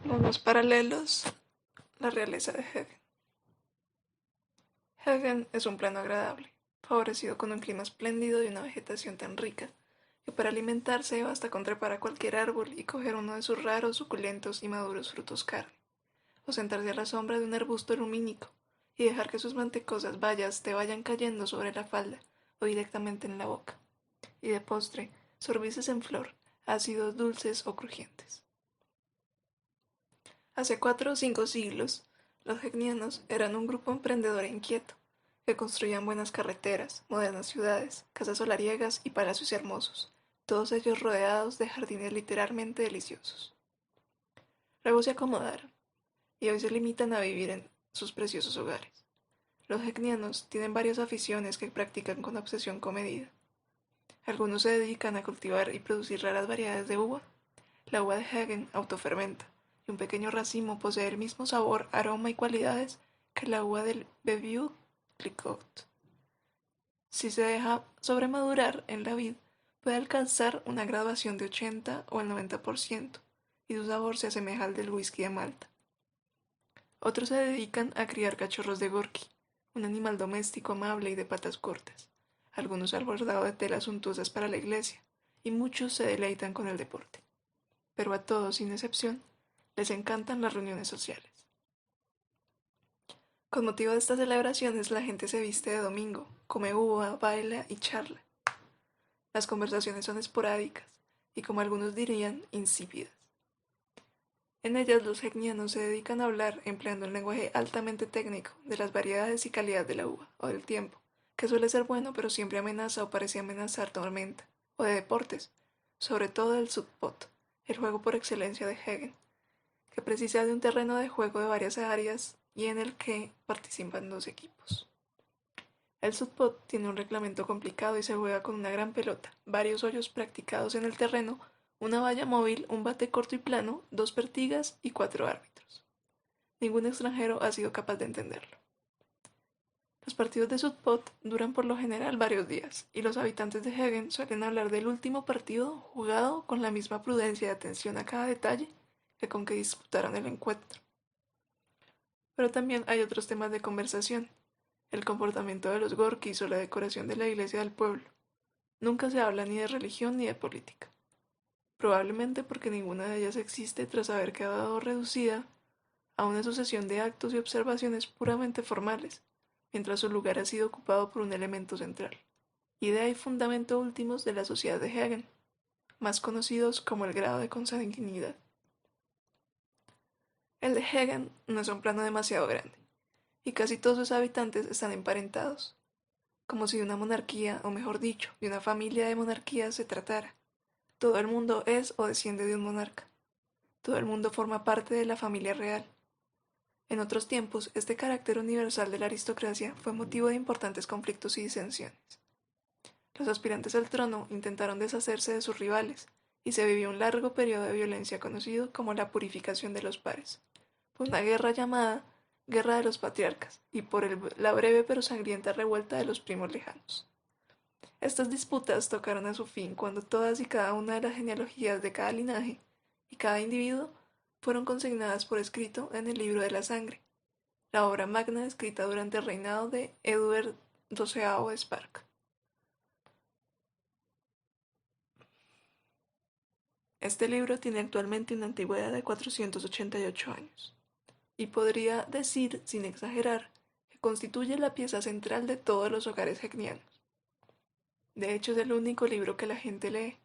Mundos paralelos, la realeza de Hagen. Hagen es un plano agradable, favorecido con un clima espléndido y una vegetación tan rica que para alimentarse basta con trepar a cualquier árbol y coger uno de sus raros, suculentos y maduros frutos carne, o sentarse a la sombra de un arbusto lumínico y dejar que sus mantecosas bayas te vayan cayendo sobre la falda o directamente en la boca, y de postre, sorbices en flor, ácidos, dulces o crujientes. Hace 4 o 5 siglos, los hegnianos eran un grupo emprendedor e inquieto, que construían buenas carreteras, modernas ciudades, casas solariegas y palacios hermosos, todos ellos rodeados de jardines literalmente deliciosos. Luego se acomodaron, y hoy se limitan a vivir en sus preciosos hogares. Los hegnianos tienen varias aficiones que practican con obsesión comedida. Algunos se dedican a cultivar y producir raras variedades de uva. La uva de Hagen autofermenta, y un pequeño racimo posee el mismo sabor, aroma y cualidades que la uva del Beaujolais Clicquot. Si se deja sobremadurar en la vid, puede alcanzar una graduación de 80 o el 90%, y su sabor se asemeja al del whisky de Malta. Otros se dedican a criar cachorros de Gorky, un animal doméstico amable y de patas cortas, algunos al bordado de telas suntuosas para la iglesia, y muchos se deleitan con el deporte. Pero a todos, sin excepción, les encantan las reuniones sociales. Con motivo de estas celebraciones, la gente se viste de domingo, come uva, baila y charla. Las conversaciones son esporádicas y, como algunos dirían, insípidas. En ellas los hegnianos se dedican a hablar empleando un lenguaje altamente técnico de las variedades y calidad de la uva o del tiempo, que suele ser bueno pero siempre amenaza o parece amenazar tormenta, o de deportes, sobre todo del sudpot, el juego por excelencia de Hagen, que precisa de un terreno de juego de varias áreas y en el que participan 2 equipos. El sudpot tiene un reglamento complicado y se juega con una gran pelota, varios hoyos practicados en el terreno, una valla móvil, un bate corto y plano, 2 pertigas y 4 árbitros. Ningún extranjero ha sido capaz de entenderlo. Los partidos de sudpot duran por lo general varios días, y los habitantes de Hagen suelen hablar del último partido jugado con la misma prudencia y atención a cada detalle que con que disputaron el encuentro. Pero también hay otros temas de conversación: el comportamiento de los Gorkis o la decoración de la iglesia del pueblo. Nunca se habla ni de religión ni de política, probablemente porque ninguna de ellas existe tras haber quedado reducida a una sucesión de actos y observaciones puramente formales, mientras su lugar ha sido ocupado por un elemento central, idea y fundamento últimos de la sociedad de Hagen, más conocidos como el grado de consanguinidad. El de Hagen no es un plano demasiado grande, y casi todos sus habitantes están emparentados, como si de una monarquía, o mejor dicho, de una familia de monarquías se tratara. Todo el mundo es o desciende de un monarca. Todo el mundo forma parte de la familia real. En otros tiempos, este carácter universal de la aristocracia fue motivo de importantes conflictos y disensiones. Los aspirantes al trono intentaron deshacerse de sus rivales, y se vivió un largo periodo de violencia conocido como la purificación de los pares, por una guerra llamada Guerra de los Patriarcas, y por la breve pero sangrienta revuelta de los primos lejanos. Estas disputas tocaron a su fin cuando todas y cada una de las genealogías de cada linaje y cada individuo fueron consignadas por escrito en el Libro de la Sangre, la obra magna escrita durante el reinado de Edward XII de Spark. Este libro tiene actualmente una antigüedad de 488 años, y podría decir, sin exagerar, que constituye la pieza central de todos los hogares hegnianos. De hecho, es el único libro que la gente lee.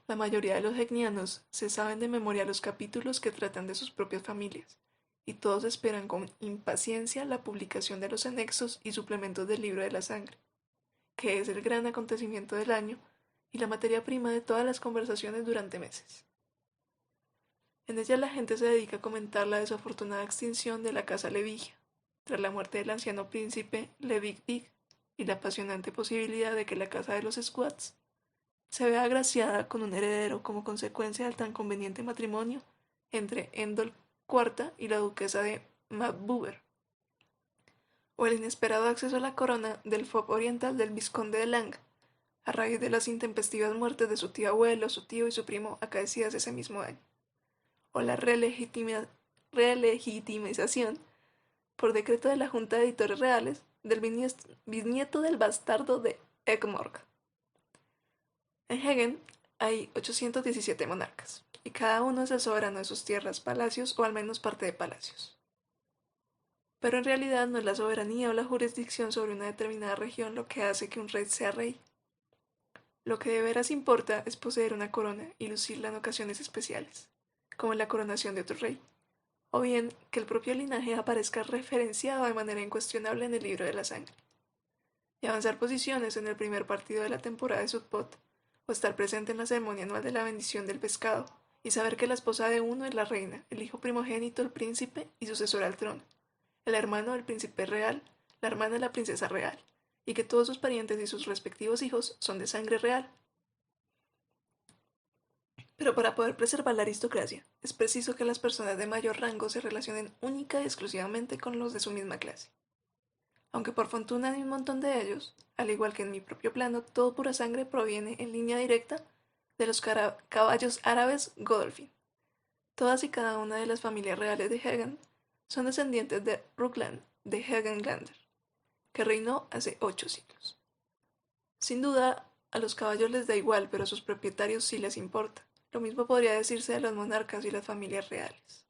La mayoría de los hegnianos se saben de memoria los capítulos que tratan de sus propias familias, y todos esperan con impaciencia la publicación de los anexos y suplementos del Libro de la Sangre, que es el gran acontecimiento del año y la materia prima de todas las conversaciones durante meses. En ella la gente se dedica a comentar la desafortunada extinción de la casa Levigia, tras la muerte del anciano príncipe Levig-Big, y la apasionante posibilidad de que la casa de los Squats se vea agraciada con un heredero como consecuencia del tan conveniente matrimonio entre Endol IV y la duquesa de Magdeburg, o el inesperado acceso a la corona del Fob oriental del vizconde de Lang, a raíz de las intempestivas muertes de su tío abuelo, su tío y su primo acaecidas ese mismo año, o la relegitimización, por decreto de la Junta de Editores Reales, del bisnieto del bastardo de Eggmorg. En Hegen hay 817 monarcas, y cada uno es el soberano de sus tierras, palacios o al menos parte de palacios. Pero en realidad no es la soberanía o la jurisdicción sobre una determinada región lo que hace que un rey sea rey. Lo que de veras importa es poseer una corona y lucirla en ocasiones especiales, como en la coronación de otro rey, o bien que el propio linaje aparezca referenciado de manera incuestionable en el libro de la sangre, y avanzar posiciones en el primer partido de la temporada de Sukkot, o estar presente en la ceremonia anual de la bendición del pescado, y saber que la esposa de uno es la reina, el hijo primogénito el príncipe y sucesor al trono, el hermano del príncipe real, la hermana de la princesa real, y que todos sus parientes y sus respectivos hijos son de sangre real. Pero para poder preservar la aristocracia, es preciso que las personas de mayor rango se relacionen única y exclusivamente con los de su misma clase. Aunque por fortuna hay un montón de ellos, al igual que en mi propio plano, todo pura sangre proviene en línea directa de los caballos árabes Godolphin. Todas y cada una de las familias reales de Hegen son descendientes de Rugland de Hegenglander, que reinó hace 8 siglos. Sin duda, a los caballos les da igual, pero a sus propietarios sí les importa. Lo mismo podría decirse de los monarcas y las familias reales.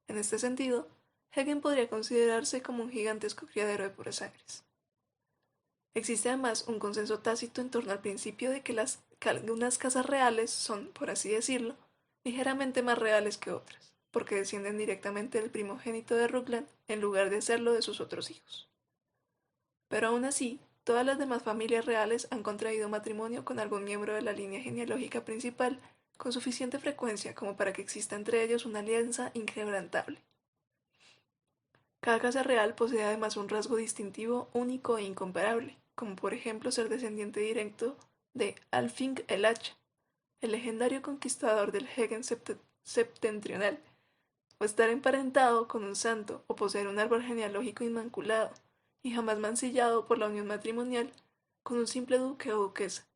En este sentido, Hegen podría considerarse como un gigantesco criadero de puras sangres. Existe además un consenso tácito en torno al principio de que algunas casas reales son, por así decirlo, ligeramente más reales que otras, porque descienden directamente del primogénito de Rugland en lugar de hacerlo de sus otros hijos. Pero aún así, todas las demás familias reales han contraído matrimonio con algún miembro de la línea genealógica principal con suficiente frecuencia como para que exista entre ellos una alianza inquebrantable. Cada casa real posee además un rasgo distintivo único e incomparable, como por ejemplo ser descendiente directo de Alfing el Hacha, el legendario conquistador del Hegen septentrional, o estar emparentado con un santo, o poseer un árbol genealógico inmaculado, y jamás mancillado por la unión matrimonial con un simple duque o duquesa,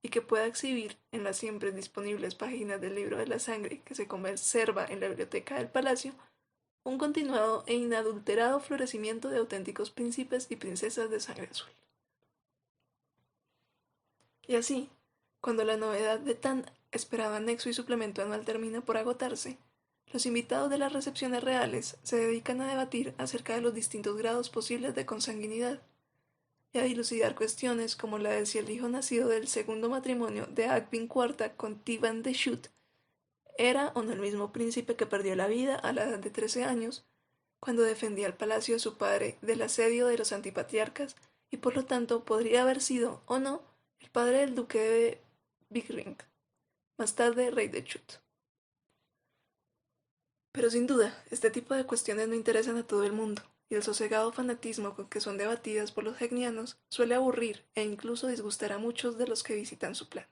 y que pueda exhibir en las siempre disponibles páginas del libro de la sangre que se conserva en la biblioteca del palacio un continuado e inadulterado florecimiento de auténticos príncipes y princesas de sangre azul. Y así, cuando la novedad de tan esperado anexo y suplemento anual termina por agotarse, los invitados de las recepciones reales se dedican a debatir acerca de los distintos grados posibles de consanguinidad y a dilucidar cuestiones como la de si el hijo nacido del segundo matrimonio de Agvin IV con Tivan de Shute era o no el mismo príncipe que perdió la vida a la edad de 13 años cuando defendía el palacio de su padre del asedio de los antipatriarcas y por lo tanto podría haber sido o no el padre del duque de Bigring, más tarde rey de Chut. Pero sin duda, este tipo de cuestiones no interesan a todo el mundo, y el sosegado fanatismo con que son debatidas por los hegnianos suele aburrir e incluso disgustar a muchos de los que visitan su plano.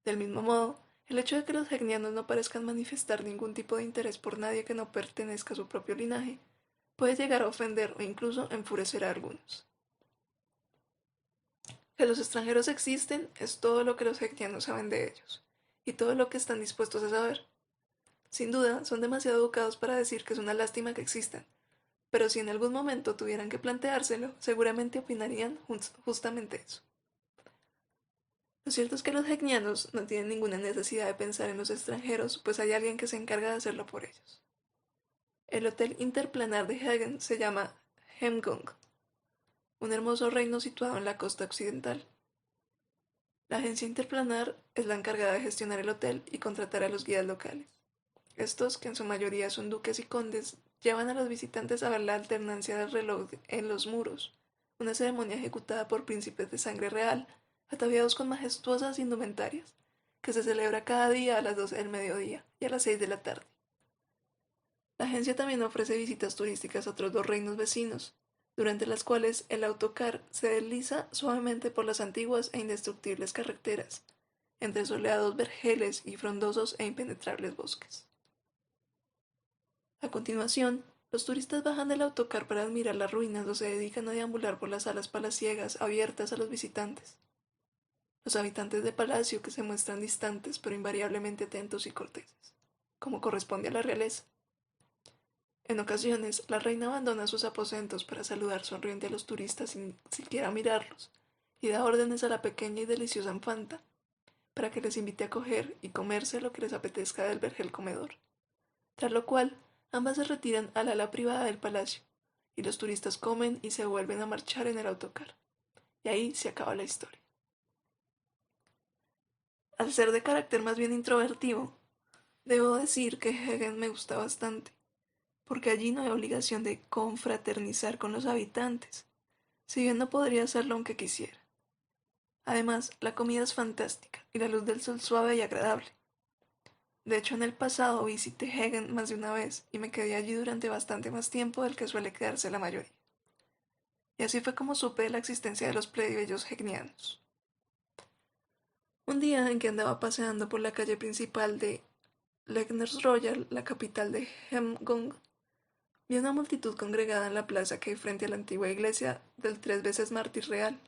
Del mismo modo, el hecho de que los hegnianos no parezcan manifestar ningún tipo de interés por nadie que no pertenezca a su propio linaje puede llegar a ofender o incluso enfurecer a algunos. Que los extranjeros existen es todo lo que los hegnianos saben de ellos, y todo lo que están dispuestos a saber. Sin duda, son demasiado educados para decir que es una lástima que existan, pero si en algún momento tuvieran que planteárselo, seguramente opinarían justamente eso. Lo cierto es que los hegnianos no tienen ninguna necesidad de pensar en los extranjeros, pues hay alguien que se encarga de hacerlo por ellos. El Hotel Interplanar de Hegen se llama Hemgong, un hermoso reino situado en la costa occidental. La agencia Interplanar es la encargada de gestionar el hotel y contratar a los guías locales. Estos, que en su mayoría son duques y condes, llevan a los visitantes a ver la alternancia del reloj en los muros, una ceremonia ejecutada por príncipes de sangre real, ataviados con majestuosas indumentarias, que se celebra cada día a las 12 del mediodía y a las 6 de la tarde. La agencia también ofrece visitas turísticas a otros 2 reinos vecinos, durante las cuales el autocar se desliza suavemente por las antiguas e indestructibles carreteras, entre soleados vergeles y frondosos e impenetrables bosques. A continuación, los turistas bajan del autocar para admirar las ruinas o se dedican a deambular por las salas palaciegas abiertas a los visitantes. Los habitantes de palacio que se muestran distantes pero invariablemente atentos y corteses. como corresponde a la realeza. En ocasiones, la reina abandona sus aposentos para saludar sonriente a los turistas sin siquiera mirarlos, y da órdenes a la pequeña y deliciosa infanta para que les invite a coger y comerse lo que les apetezca del vergel comedor. Tras lo cual, ambas se retiran al ala privada del palacio, y los turistas comen y se vuelven a marchar en el autocar. Y ahí se acaba la historia. Al ser de carácter más bien introvertido, debo decir que Hagen me gusta bastante, porque allí no hay obligación de confraternizar con los habitantes, si bien no podría hacerlo aunque quisiera. Además, la comida es fantástica y la luz del sol suave y agradable. De hecho, en el pasado visité Hagen más de una vez y me quedé allí durante bastante más tiempo del que suele quedarse la mayoría. Y así fue como supe de la existencia de los plebeyos hegnianos. Un día en que andaba paseando por la calle principal de Legners Royal, la capital de Hemgong, vi una multitud congregada en la plaza que hay frente a la antigua iglesia del 3 veces mártir real.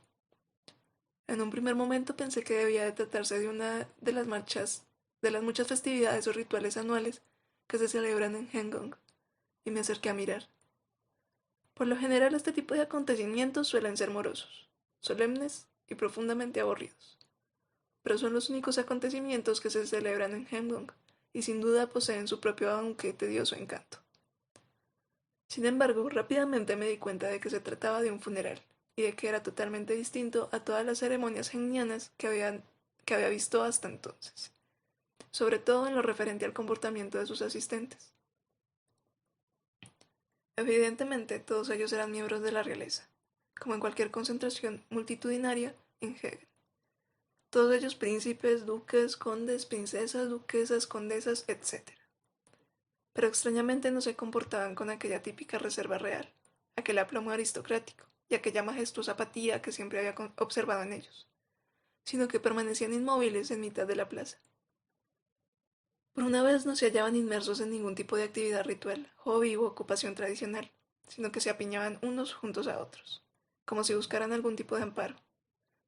En un primer momento pensé que debía de tratarse de una de las muchas festividades o rituales anuales que se celebran en Hengong, y me acerqué a mirar. Por lo general este tipo de acontecimientos suelen ser morosos, solemnes y profundamente aburridos, pero son los únicos acontecimientos que se celebran en Hengong, y sin duda poseen su propio aunque tedioso encanto. Sin embargo, rápidamente me di cuenta de que se trataba de un funeral, y de que era totalmente distinto a todas las ceremonias hegnianas que había visto hasta entonces, sobre todo en lo referente al comportamiento de sus asistentes. Evidentemente, todos ellos eran miembros de la realeza, como en cualquier concentración multitudinaria en Hegen. Todos ellos príncipes, duques, condes, princesas, duquesas, condesas, etc. Pero extrañamente no se comportaban con aquella típica reserva real, aquel aplomo aristocrático y aquella majestuosa apatía que siempre había observado en ellos, sino que permanecían inmóviles en mitad de la plaza. Por una vez no se hallaban inmersos en ningún tipo de actividad ritual, hobby u ocupación tradicional, sino que se apiñaban unos juntos a otros, como si buscaran algún tipo de amparo.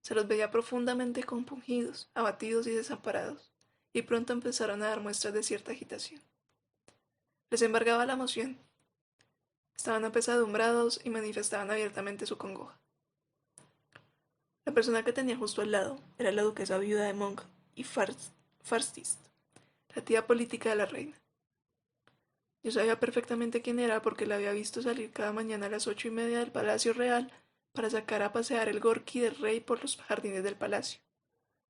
Se los veía profundamente compungidos, abatidos y desamparados, y pronto empezaron a dar muestras de cierta agitación. Les embargaba la emoción. Estaban apesadumbrados y manifestaban abiertamente su congoja. La persona que tenía justo al lado era la duquesa viuda de Monk y Farstist, la tía política de la reina. Yo sabía perfectamente quién era porque la había visto salir cada mañana a las 8:30 del Palacio Real para sacar a pasear el gorki del rey por los jardines del palacio,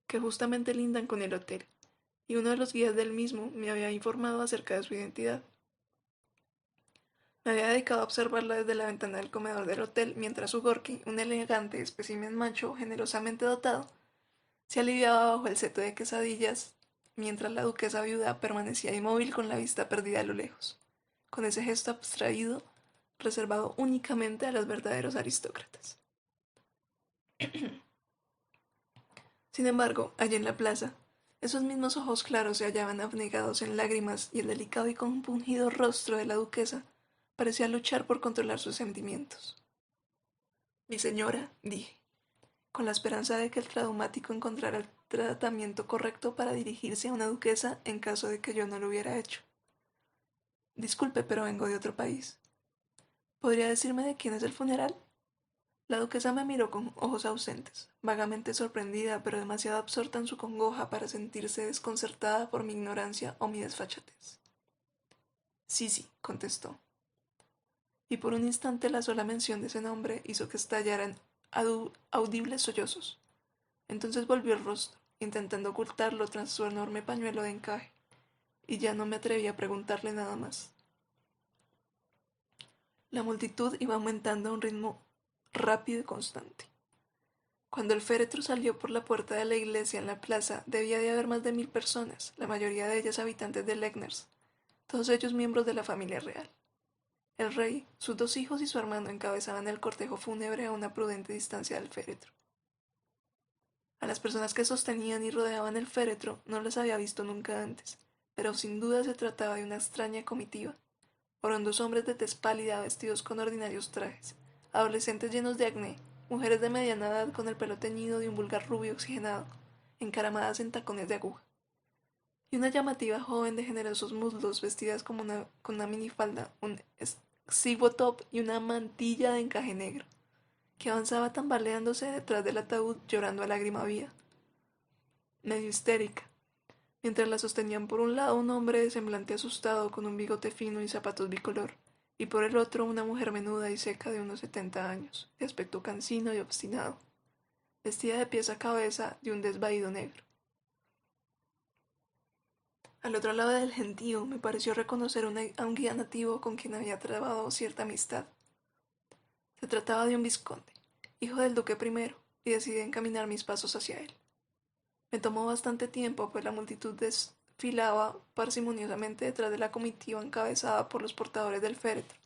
que justamente lindan con el hotel, y uno de los guías del mismo me había informado acerca de su identidad. Me había dedicado a observarla desde la ventana del comedor del hotel mientras su gorki, un elegante espécimen macho generosamente dotado, se aliviaba bajo el seto de quesadillas, mientras la duquesa viuda permanecía inmóvil con la vista perdida a lo lejos, con ese gesto abstraído reservado únicamente a los verdaderos aristócratas. Sin embargo, allí en la plaza, esos mismos ojos claros se hallaban abnegados en lágrimas y el delicado y compungido rostro de la duquesa parecía luchar por controlar sus sentimientos. Mi señora, dije, con la esperanza de que el traumático encontrara el tratamiento correcto para dirigirse a una duquesa en caso de que yo no lo hubiera hecho. Disculpe, pero vengo de otro país. ¿Podría decirme de quién es el funeral? La duquesa me miró con ojos ausentes, vagamente sorprendida, pero demasiado absorta en su congoja para sentirse desconcertada por mi ignorancia o mi desfachatez. Sí, contestó, y por un instante la sola mención de ese nombre hizo que estallaran audibles sollozos. Entonces volvió el rostro, intentando ocultarlo tras su enorme pañuelo de encaje, y ya no me atreví a preguntarle nada más. La multitud iba aumentando a un ritmo rápido y constante. Cuando el féretro salió por la puerta de la iglesia en la plaza, debía de haber más de 1000 personas, la mayoría de ellas habitantes de Legners, todos ellos miembros de la familia real. El rey, sus 2 hijos y su hermano encabezaban el cortejo fúnebre a una prudente distancia del féretro. A las personas que sostenían y rodeaban el féretro no las había visto nunca antes, pero sin duda se trataba de una extraña comitiva. Orondos hombres de tez pálida vestidos con ordinarios trajes, adolescentes llenos de acné, mujeres de mediana edad con el pelo teñido de un vulgar rubio oxigenado, encaramadas en tacones de aguja. y una llamativa joven de generosos muslos vestidas como con una minifalda, un exiguo top y una mantilla de encaje negro, que avanzaba tambaleándose detrás del ataúd llorando a lágrima viva, medio histérica, mientras la sostenían por un lado un hombre de semblante asustado con un bigote fino y zapatos bicolor, y por el otro una mujer menuda y seca de unos 70 años, de aspecto cansino y obstinado, vestida de pies a cabeza de un desvaído negro. Al otro lado del gentío me pareció reconocer a un guía nativo con quien había trabado cierta amistad. Se trataba de un vizconde, hijo del duque primero, y decidí encaminar mis pasos hacia él. Me tomó bastante tiempo, pues la multitud desfilaba parsimoniosamente detrás de la comitiva encabezada por los portadores del féretro,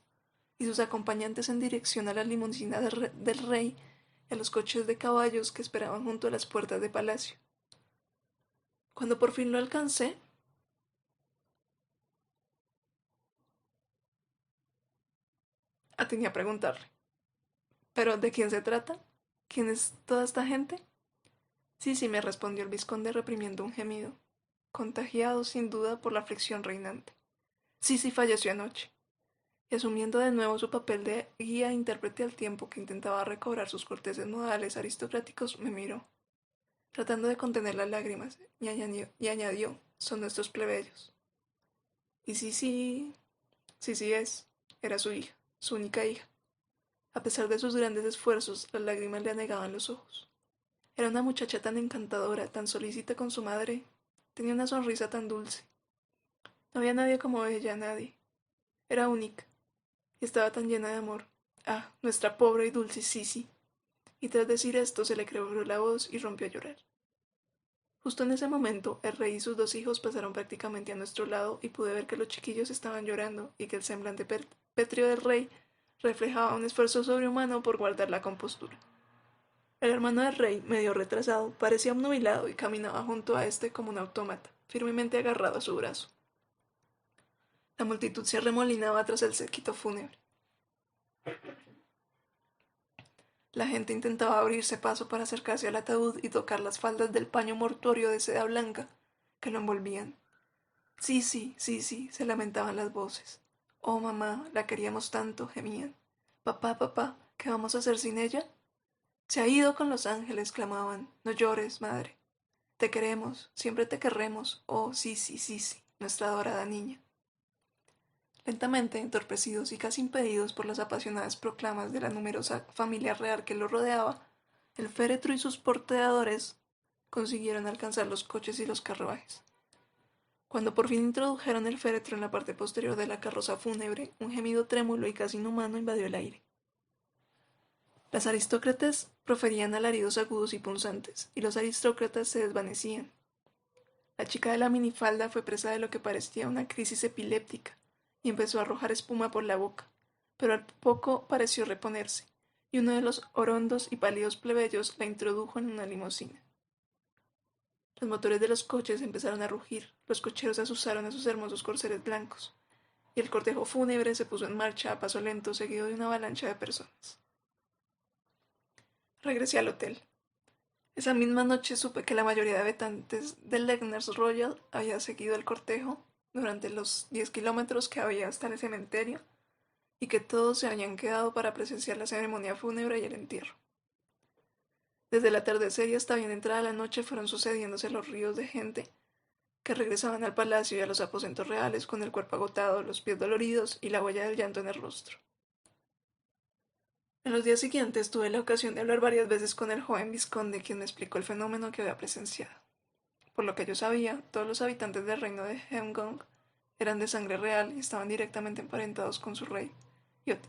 y sus acompañantes en dirección a la limusina del rey y a los coches de caballos que esperaban junto a las puertas del palacio. Cuando por fin lo alcancé, atiné a preguntarle: ¿pero de quién se trata? ¿Quién es toda esta gente? Sí, sí, me respondió el vizconde reprimiendo un gemido, contagiado sin duda por la aflicción reinante. Sí, sí, falleció anoche. Y asumiendo de nuevo su papel de guía e intérprete al tiempo que intentaba recobrar sus corteses modales aristocráticos, me miró, tratando de contener las lágrimas, y añadió: son nuestros plebeyos. Y sí es. Era su hija, su única hija. A pesar de sus grandes esfuerzos, las lágrimas le anegaban los ojos. Era una muchacha tan encantadora, tan solícita con su madre. Tenía una sonrisa tan dulce. No había nadie como ella, nadie. Era única, y estaba tan llena de amor. Ah, nuestra pobre y dulce Sisi. Y tras decir esto se le quebró la voz y rompió a llorar. Justo en ese momento, el rey y sus dos hijos pasaron prácticamente a nuestro lado y pude ver que los chiquillos estaban llorando y que el semblante pétreo del rey reflejaba un esfuerzo sobrehumano por guardar la compostura. El hermano del rey, medio retrasado, parecía obnubilado y caminaba junto a este como un autómata, firmemente agarrado a su brazo. La multitud se arremolinaba tras el séquito fúnebre. La gente intentaba abrirse paso para acercarse al ataúd y tocar las faldas del paño mortuorio de seda blanca que lo envolvían. Sí, sí, sí, sí, se lamentaban las voces. Oh, mamá, la queríamos tanto, gemían. Papá, papá, ¿qué vamos a hacer sin ella? Se ha ido con los ángeles, clamaban. No llores, madre. Te queremos, siempre te querremos. Oh, sí, sí, sí, sí, nuestra adorada niña. Lentamente, entorpecidos y casi impedidos por las apasionadas proclamas de la numerosa familia real que lo rodeaba, el féretro y sus porteadores consiguieron alcanzar los coches y los carruajes. Cuando por fin introdujeron el féretro en la parte posterior de la carroza fúnebre, un gemido trémulo y casi inhumano invadió el aire. Las aristócratas proferían alaridos agudos y punzantes, y los aristócratas se desvanecían. La chica de la minifalda fue presa de lo que parecía una crisis epiléptica, y empezó a arrojar espuma por la boca, pero al poco pareció reponerse, y uno de los orondos y pálidos plebeyos la introdujo en una limusina. Los motores de los coches empezaron a rugir, los cocheros asusaron a sus hermosos corceles blancos, y el cortejo fúnebre se puso en marcha a paso lento seguido de una avalancha de personas. Regresé al hotel. Esa misma noche supe que la mayoría de habitantes del Legners Royal había seguido el cortejo durante los 10 kilómetros que había hasta el cementerio y que todos se habían quedado para presenciar la ceremonia fúnebre y el entierro. Desde el atardecer y hasta bien entrada la noche fueron sucediéndose los ríos de gente que regresaban al palacio y a los aposentos reales con el cuerpo agotado, los pies doloridos y la huella del llanto en el rostro. En los días siguientes tuve la ocasión de hablar varias veces con el joven vizconde, quien me explicó el fenómeno que había presenciado. Por lo que yo sabía, todos los habitantes del reino de Hemgong eran de sangre real y estaban directamente emparentados con su rey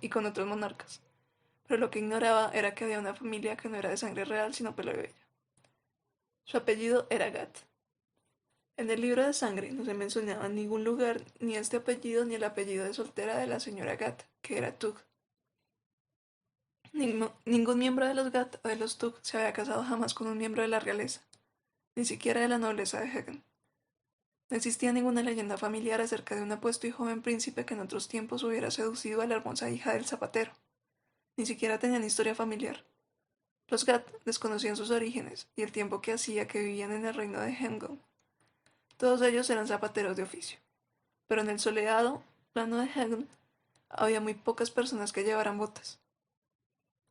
y con otros monarcas. Pero lo que ignoraba era que había una familia que no era de sangre real sino plebeya. Su apellido era Gat. En el libro de sangre no se mencionaba en ningún lugar ni este apellido ni el apellido de soltera de la señora Gat, que era Tug. Ningún miembro de los Gat o de los Tug se había casado jamás con un miembro de la realeza, ni siquiera de la nobleza de Hagen. No existía ninguna leyenda familiar acerca de un apuesto y joven príncipe que en otros tiempos hubiera seducido a la hermosa hija del zapatero. Ni siquiera tenían historia familiar. Los Gat desconocían sus orígenes y el tiempo que hacía que vivían en el reino de Hemgong. Todos ellos eran zapateros de oficio, pero en el soleado plano de Hagen había muy pocas personas que llevaran botas.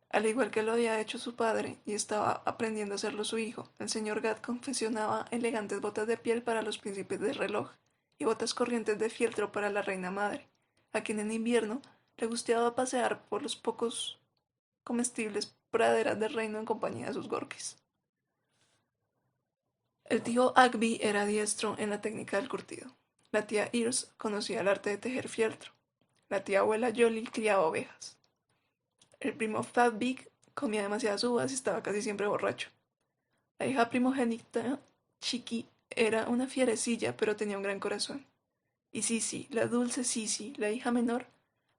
Al igual que lo había hecho su padre y estaba aprendiendo a hacerlo su hijo, el señor Gadd confeccionaba elegantes botas de piel para los príncipes de reloj y botas corrientes de fieltro para la reina madre, a quien en invierno le gustaba pasear por los pocos comestibles praderas del reino en compañía de sus gorkis. El tío Agby era diestro en la técnica del curtido. La tía Ears conocía el arte de tejer fieltro. La tía abuela Jolly criaba ovejas. El primo Fatbig comía demasiadas uvas y estaba casi siempre borracho. La hija primogénita, Chiqui, era una fierecilla, pero tenía un gran corazón. Y Sisi, la dulce Sisi, la hija menor,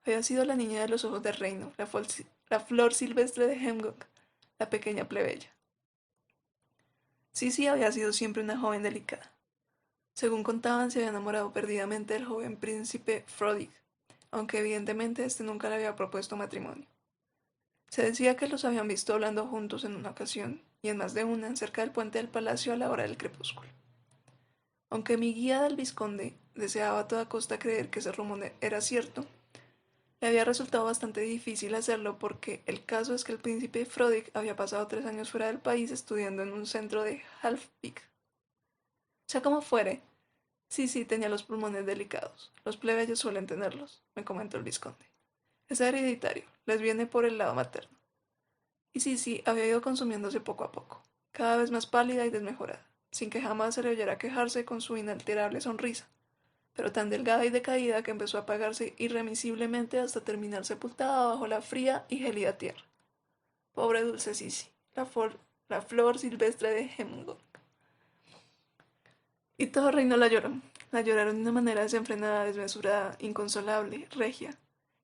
había sido la niña de los ojos del reino, la flor silvestre de Hemgog, la pequeña plebeya. Sisi había sido siempre una joven delicada. Según contaban, se había enamorado perdidamente del joven príncipe Frodig, aunque evidentemente este nunca le había propuesto matrimonio. Se decía que los habían visto hablando juntos en una ocasión, y en más de una, cerca del puente del palacio a la hora del crepúsculo. Aunque mi guía del vizconde deseaba a toda costa creer que ese rumor era cierto, le había resultado bastante difícil hacerlo porque el caso es que el príncipe Frodig había pasado 3 años fuera del país estudiando en un centro de Halfpik. Sea como fuere, sí tenía los pulmones delicados. Los plebeyos suelen tenerlos, me comentó el vizconde. Es hereditario, les viene por el lado materno. Y sí había ido consumiéndose poco a poco, cada vez más pálida y desmejorada, sin que jamás se le oyera quejarse con su inalterable sonrisa, pero tan delgada y decaída que empezó a apagarse irremisiblemente hasta terminar sepultada bajo la fría y gélida tierra. Pobre dulce Sisi, la flor silvestre de Hemgog. Y todo el reino la lloró. La lloraron de una manera desenfrenada, desmesurada, inconsolable, regia.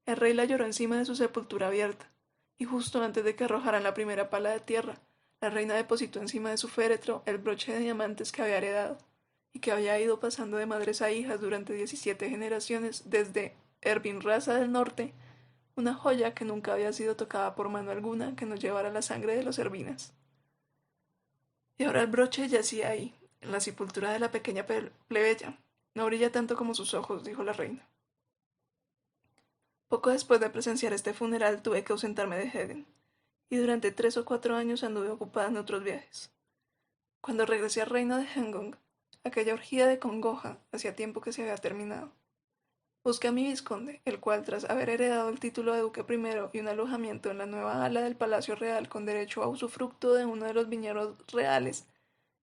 El rey la lloró encima de su sepultura abierta, y justo antes de que arrojaran la primera pala de tierra, la reina depositó encima de su féretro el broche de diamantes que había heredado, y que había ido pasando de madres a hijas durante 17 generaciones desde Ervinraza del Norte, una joya que nunca había sido tocada por mano alguna que no llevara la sangre de los Ervinas. Y ahora el broche yacía ahí, en la sepultura de la pequeña plebeya. No brilla tanto como sus ojos, dijo la reina. Poco después de presenciar este funeral tuve que ausentarme de Heden, y durante 3 o 4 años anduve ocupada en otros viajes. Cuando regresé al reino de Hengong, aquella orgía de congoja hacía tiempo que se había terminado. Busqué a mi vizconde, el cual, tras haber heredado el título de duque primero y un alojamiento en la nueva ala del Palacio Real con derecho a usufructo de uno de los viñedos reales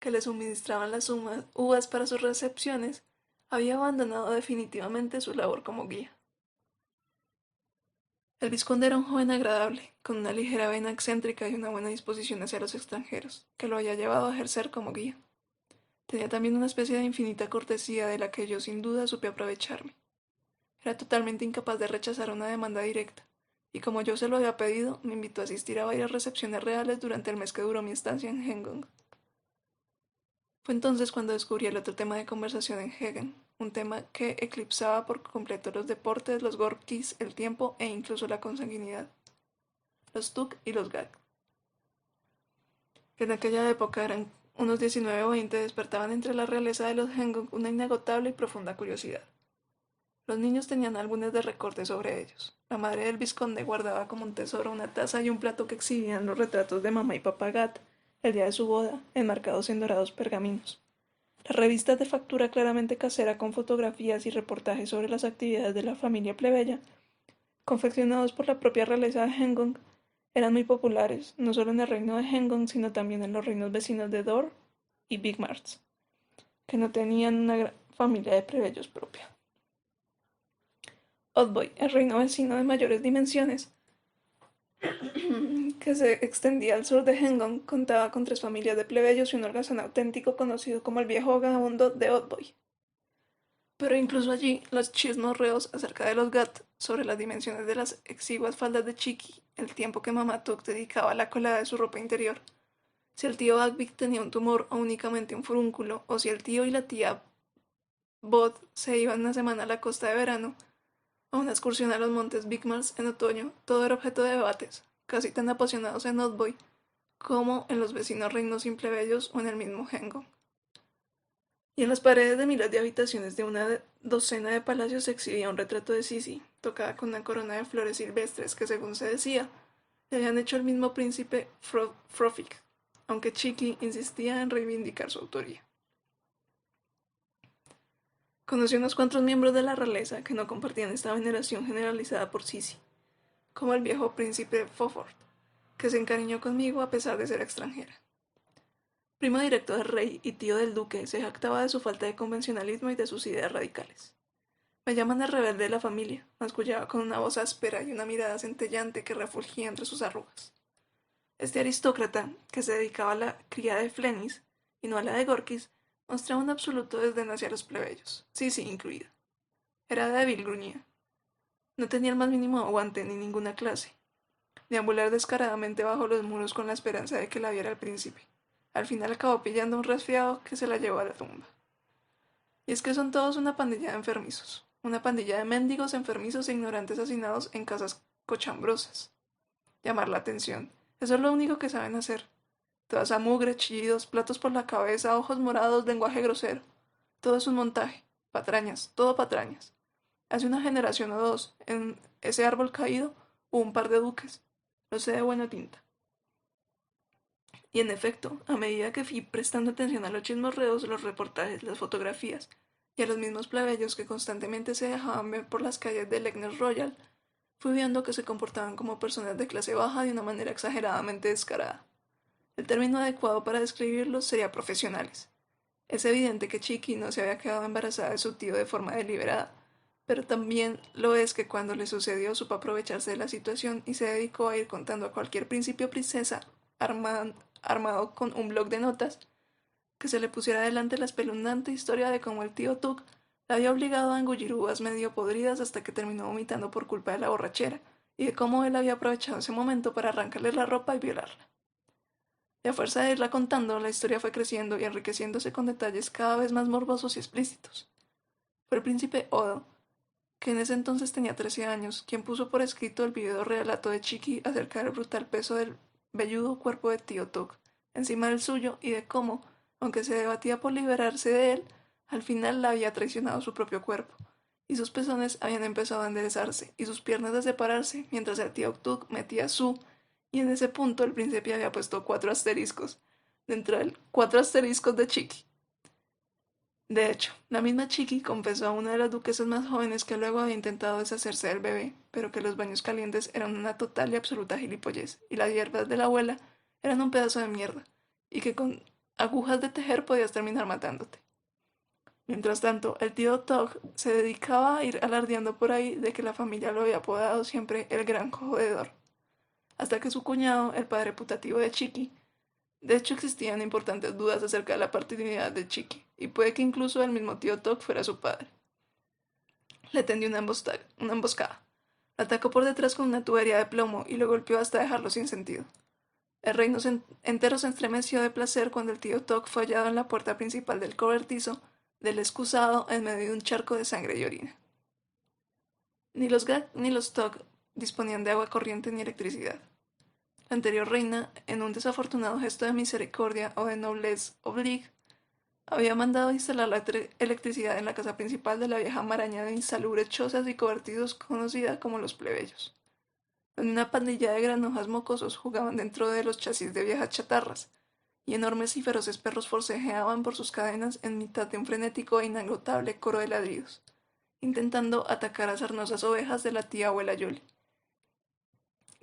que le suministraban las uvas para sus recepciones, había abandonado definitivamente su labor como guía. El vizconde era un joven agradable, con una ligera vena excéntrica y una buena disposición hacia los extranjeros, que lo había llevado a ejercer como guía. Tenía también una especie de infinita cortesía de la que yo sin duda supe aprovecharme. Era totalmente incapaz de rechazar una demanda directa, y como yo se lo había pedido, me invitó a asistir a varias recepciones reales durante el mes que duró mi estancia en Hengong. Fue entonces cuando descubrí el otro tema de conversación en Hegen, un tema que eclipsaba por completo los deportes, los gorkis, el tiempo e incluso la consanguinidad, los tuk y los gag. Que en aquella época eran unos 19 o 20, despertaban entre la realeza de los Hengong una inagotable y profunda curiosidad. Los niños tenían álbumes de recortes sobre ellos. La madre del vizconde guardaba como un tesoro una taza y un plato que exhibían los retratos de mamá y papá Gat el día de su boda, enmarcados en dorados pergaminos. Las revistas de factura claramente casera con fotografías y reportajes sobre las actividades de la familia plebeya, confeccionados por la propia realeza de Hengong, eran muy populares, no solo en el reino de Hengong, sino también en los reinos vecinos de Dor y Big Marts, que no tenían una gran familia de plebeyos propia. Otboy, el reino vecino de mayores dimensiones, que se extendía al sur de Hengong, contaba con 3 familias de plebeyos y un holgazán auténtico conocido como el viejo vagabundo de Otboy. Pero incluso allí, los chismorreos acerca de los Gat sobre las dimensiones de las exiguas faldas de Chiqui, el tiempo que mamá Tuk dedicaba a la colada de su ropa interior, si el tío Agvik tenía un tumor o únicamente un furúnculo, o si el tío y la tía Bod se iban una semana a la costa de verano, o una excursión a los montes Bigmars en otoño, todo era objeto de debates, casi tan apasionados en Otboy como en los vecinos reinos sin plebeyos o en el mismo Hengong. y en las paredes de miles de habitaciones de una docena de palacios se exhibía un retrato de Sisi, tocada con una corona de flores silvestres que, según se decía, le habían hecho el mismo príncipe Frofik, aunque Chiki insistía en reivindicar su autoría. Conocí unos cuantos miembros de la realeza que no compartían esta veneración generalizada por Sisi, como el viejo príncipe Fofort, que se encariñó conmigo a pesar de ser extranjera. Primo directo del rey y tío del duque, se jactaba de su falta de convencionalismo y de sus ideas radicales. Me llaman el rebelde de la familia, mascullaba con una voz áspera y una mirada centellante que refulgía entre sus arrugas. Este aristócrata, que se dedicaba a la cría de Flenis y no a la de Gorkis, mostraba un absoluto desdén hacia los plebeyos, sí, incluido. Era débil, gruñía. No tenía el más mínimo aguante ni ninguna clase. Deambular descaradamente bajo los muros con la esperanza de que la viera el príncipe. Al final acabó pillando un resfriado que se la llevó a la tumba. Y es que son todos una pandilla de enfermizos, una pandilla de mendigos enfermizos e ignorantes hacinados en casas cochambrosas. Llamar la atención, eso es lo único que saben hacer. Toda esa mugre, chillidos, platos por la cabeza, ojos morados, lenguaje grosero. Todo es un montaje, patrañas, todo patrañas. Hace una generación o dos, en ese árbol caído, hubo un par de duques. Lo sé de buena tinta. Y en efecto, a medida que fui prestando atención a los chismorreos, los reportajes, las fotografías, y a los mismos plebeyos que constantemente se dejaban ver por las calles de Legnes Royal, fui viendo que se comportaban como personas de clase baja de una manera exageradamente descarada. El término adecuado para describirlos sería profesionales. Es evidente que Chiqui no se había quedado embarazada de su tío de forma deliberada, pero también lo es que cuando le sucedió supo aprovecharse de la situación y se dedicó a ir contando a cualquier príncipe o princesa armado con un bloc de notas que se le pusiera delante la espeluznante historia de cómo el tío Tuk la había obligado a engullir uvas medio podridas hasta que terminó vomitando por culpa de la borrachera, y de cómo él había aprovechado ese momento para arrancarle la ropa y violarla. Y a fuerza de irla contando, la historia fue creciendo y enriqueciéndose con detalles cada vez más morbosos y explícitos. Fue el príncipe Odo, que en ese entonces tenía 13 años, quien puso por escrito el video relato de Chiqui acerca del brutal peso del velludo cuerpo de tío Tuk encima del suyo y de cómo, aunque se debatía por liberarse de él, al final la había traicionado su propio cuerpo, y sus pezones habían empezado a enderezarse y sus piernas a separarse mientras el tío Tuk metía su, y en ese punto el príncipe había puesto 4 asteriscos, dentro del 4 asteriscos de Chiqui. De hecho, la misma Chiqui confesó a una de las duquesas más jóvenes que luego había intentado deshacerse del bebé, pero que los baños calientes eran una total y absoluta gilipollez, y las hierbas de la abuela eran un pedazo de mierda, y que con agujas de tejer podías terminar matándote. Mientras tanto, el tío Tog se dedicaba a ir alardeando por ahí de que la familia lo había apodado siempre el gran jodedor, hasta que su cuñado, el padre putativo de Chiqui, de hecho existían importantes dudas acerca de la paternidad de Chiqui, y puede que incluso el mismo tío Tok fuera su padre. Le tendió una emboscada. La atacó por detrás con una tubería de plomo y lo golpeó hasta dejarlo sin sentido. El reino entero se estremeció de placer cuando el tío Tok fue hallado en la puerta principal del cobertizo del excusado en medio de un charco de sangre y orina. Ni los Gag ni los Tok disponían de agua corriente ni electricidad. La anterior reina, en un desafortunado gesto de misericordia o de noblesse oblige, había mandado instalar la electricidad en la casa principal de la vieja maraña de insalubres chozas y cobertizos conocida como los plebeyos, donde una pandilla de granujas mocosos jugaban dentro de los chasis de viejas chatarras, y enormes y feroces perros forcejeaban por sus cadenas en mitad de un frenético e inagotable coro de ladridos, intentando atacar a sarnosas ovejas de la tía abuela Yoli,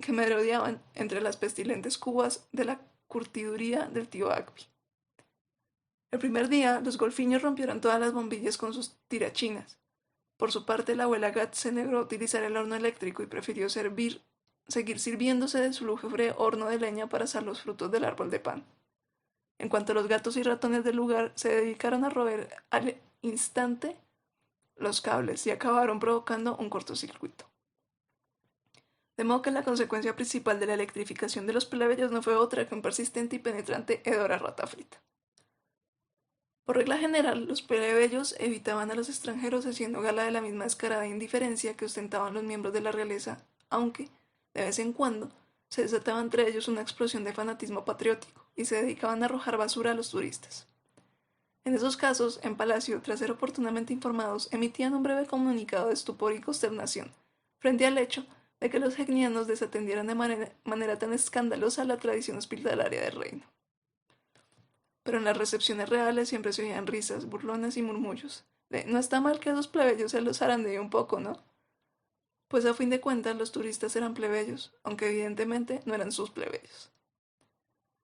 que merodeaban entre las pestilentes cubas de la curtiduría del tío Agby. El primer día, los golfiños rompieron todas las bombillas con sus tirachinas. Por su parte, la abuela Gat se negó a utilizar el horno eléctrico y prefirió seguir sirviéndose de su lúgubre horno de leña para asar los frutos del árbol de pan. En cuanto los gatos y ratones del lugar se dedicaron a roer al instante los cables y acabaron provocando un cortocircuito. De modo que la consecuencia principal de la electrificación de los plebeyos no fue otra que un persistente y penetrante hedor a rata frita. Por regla general, los plebeyos evitaban a los extranjeros haciendo gala de la misma descarada indiferencia que ostentaban los miembros de la realeza, aunque, de vez en cuando, se desataba entre ellos una explosión de fanatismo patriótico y se dedicaban a arrojar basura a los turistas. En esos casos, en Palacio, tras ser oportunamente informados, emitían un breve comunicado de estupor y consternación, frente al hecho de que los genianos desatendieran de manera tan escandalosa la tradición hospitalaria del reino. Pero en las recepciones reales siempre se oían risas, burlones y murmullos, de no está mal que a los plebeyos se los zarandee un poco, ¿no? Pues a fin de cuentas los turistas eran plebeyos, aunque evidentemente no eran sus plebeyos.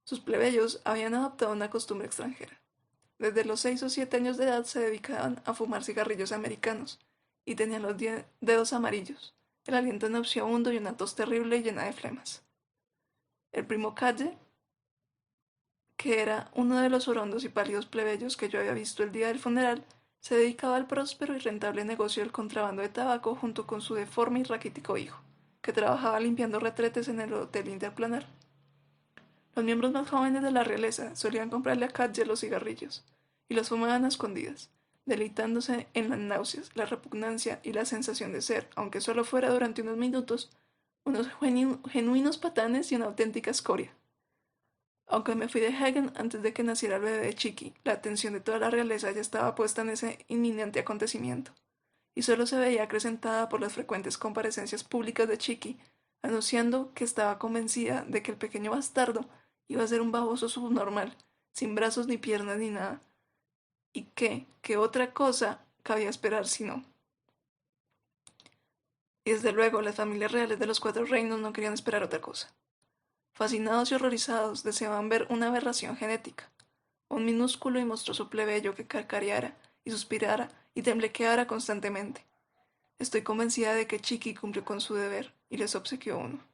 Sus plebeyos habían adoptado una costumbre extranjera. Desde los 6 o 7 años de edad se dedicaban a fumar cigarrillos americanos y tenían los dedos amarillos, el aliento nauseabundo y una tos terrible y llena de flemas. El primo Calle, que era uno de los orondos y pálidos plebeyos que yo había visto el día del funeral, se dedicaba al próspero y rentable negocio del contrabando de tabaco junto con su deforme y raquítico hijo, que trabajaba limpiando retretes en el Hotel Interplanar. Los miembros más jóvenes de la realeza solían comprarle a Katja los cigarrillos, y los fumaban a escondidas, deleitándose en las náuseas, la repugnancia y la sensación de ser, aunque solo fuera durante unos minutos, unos genuinos patanes y una auténtica escoria. Aunque me fui de Hagen antes de que naciera el bebé de Chiqui, la atención de toda la realeza ya estaba puesta en ese inminente acontecimiento, y solo se veía acrecentada por las frecuentes comparecencias públicas de Chiqui, anunciando que estaba convencida de que el pequeño bastardo iba a ser un baboso subnormal, sin brazos ni piernas ni nada, y que otra cosa cabía esperar si no. Y desde luego las familias reales de los 4 reinos no querían esperar otra cosa. Fascinados y horrorizados deseaban ver una aberración genética, un minúsculo y monstruoso plebeyo que cacareara y suspirara y temblequeara constantemente. Estoy convencida de que Chiqui cumplió con su deber y les obsequió uno.